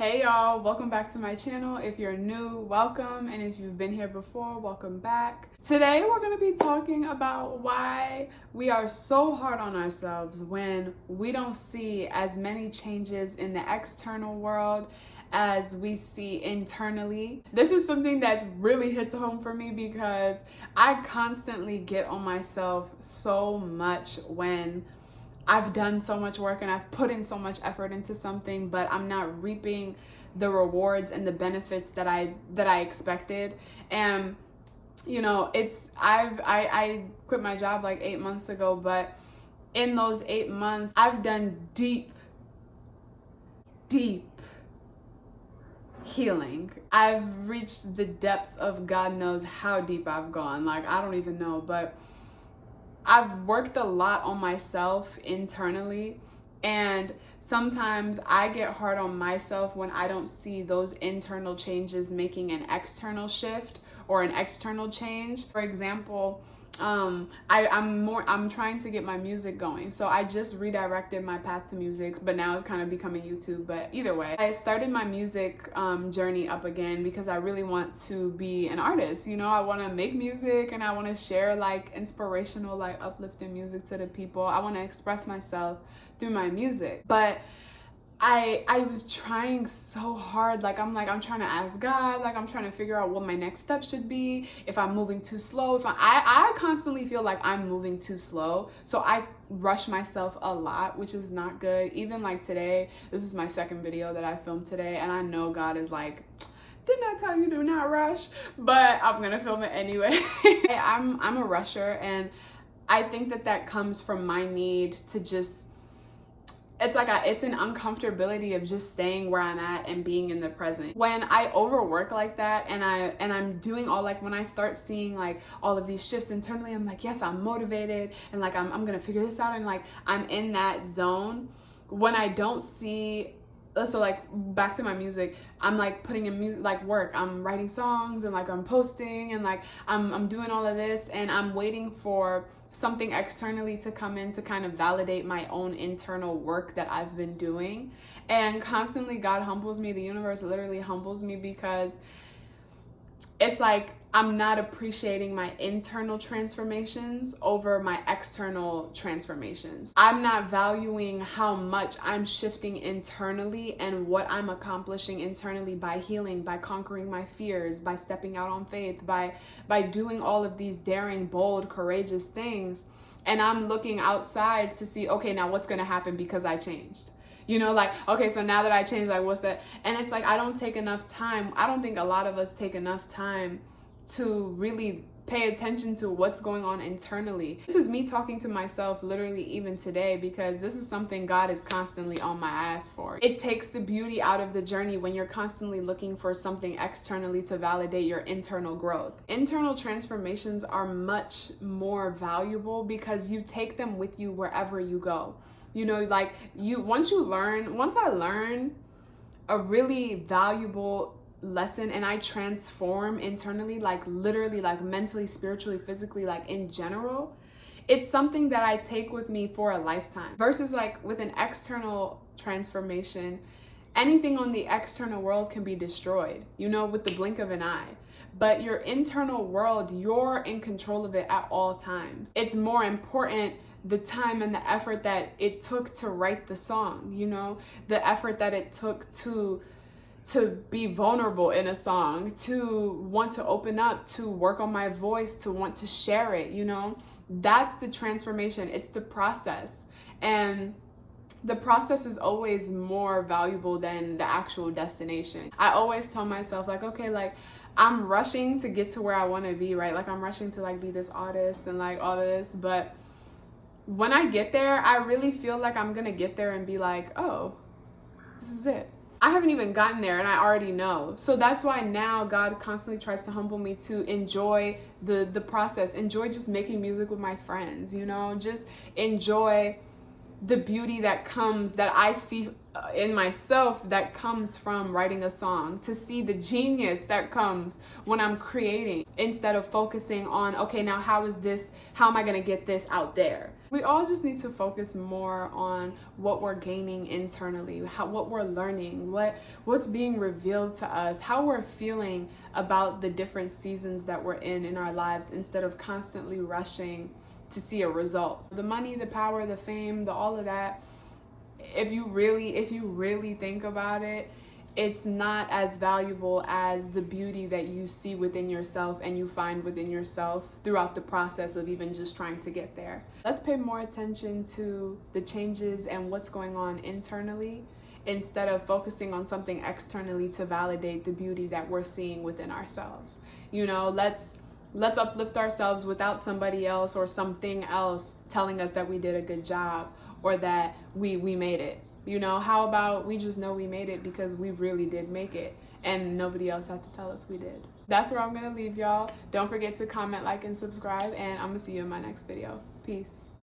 Hey y'all, welcome back to my channel. If you're new, welcome, and if you've been here before, welcome back. Today we're going to be talking about why we are so hard on ourselves when we don't see as many changes in the external world as we see internally. This is something that's really hits home for me because I constantly get on myself so much when I've done so much work and I've put in so much effort into something, but I'm not reaping the rewards and the benefits that I expected. And I quit my job like 8 months ago, but in those 8 months I've done deep healing. I've reached the depths of God knows how deep I've gone. Like, I don't even know, but I've worked a lot on myself internally, and sometimes I get hard on myself when I don't see those internal changes making an external shift or an external change. For example, I'm trying to get my music going. So I just redirected my path to music, but now it's kind of becoming YouTube. But either way, I started my music journey up again because I really want to be an artist. You know, I want to make music and I want to share like inspirational, like uplifting music to the people. I want to express myself through my music. But I was trying so hard. I'm trying to ask God, I'm trying to figure out what my next step should be, if I'm moving too slow, if I constantly feel like I'm moving too slow. So I rush myself a lot, which is not good. Even like today, this is my second video that I filmed today, and I know God is like, didn't I tell you to not rush? But I'm gonna film it anyway. I'm a rusher, and I think that comes from my need to just, it's an uncomfortability of just staying where I'm at and being in the present. When I overwork like that and I'm doing all, like, when I start seeing like all of these shifts internally, I'm like, yes, I'm motivated and like I'm gonna figure this out, and like I'm in that zone. When I don't see, so like back to my music, I'm like putting in music, like work, I'm writing songs and like I'm posting and like I'm doing all of this, and I'm waiting for something externally to come in to kind of validate my own internal work that I've been doing. And constantly God humbles me, the universe literally humbles me, because it's like I'm not appreciating my internal transformations over my external transformations. I'm not valuing how much I'm shifting internally and what I'm accomplishing internally by healing, by conquering my fears, by stepping out on faith, by doing all of these daring, bold, courageous things. And I'm looking outside to see, okay, now what's gonna happen because I changed? You know, like, okay, so now that I changed, like, what's that? And it's like, I don't take enough time. I don't think a lot of us take enough time to really pay attention to what's going on internally. This is me talking to myself literally even today, because this is something God is constantly on my ass for. It takes the beauty out of the journey when you're constantly looking for something externally to validate your internal growth. Internal transformations are much more valuable because you take them with you wherever you go. You know, like once I learn a really valuable lesson and I transform internally, like literally, like mentally, spiritually, physically, like in general, it's something that I take with me for a lifetime. Versus like with an external transformation, anything on the external world can be destroyed, you know, with the blink of an eye. But your internal world, you're in control of it at all times. It's more important the time and the effort that it took to write the song, you know, the effort that it took to be vulnerable in a song, to want to open up, to work on my voice, to want to share it, you know. That's the transformation. It's the process. And the process is always more valuable than the actual destination. I always tell myself, like, okay, like I'm rushing to get to where I want to be, right? Like I'm rushing to like be this artist and like all this, but when I get there, I really feel like I'm gonna get there and be like, oh, this is it. I haven't even gotten there and I already know. So that's why now God constantly tries to humble me to enjoy the process, enjoy just making music with my friends, you know, just enjoy the beauty that comes, that I see in myself, that comes from writing a song, to see the genius that comes when I'm creating, instead of focusing on, okay, now how am I gonna get this out there? We all just need to focus more on what we're gaining internally, what we're learning, what's being revealed to us, how we're feeling about the different seasons that we're in our lives, instead of constantly rushing to see a result. The money, the power, the fame, all of that, if you really think about it, it's not as valuable as the beauty that you see within yourself and you find within yourself throughout the process of even just trying to get there. Let's pay more attention to the changes and what's going on internally, instead of focusing on something externally to validate the beauty that we're seeing within ourselves. You know, let's uplift ourselves without somebody else or something else telling us that we did a good job or that we made it. You know, how about we just know we made it because we really did make it and nobody else had to tell us we did. That's where I'm gonna leave y'all. Don't forget to comment, like, and subscribe, and I'm gonna see you in my next video. Peace.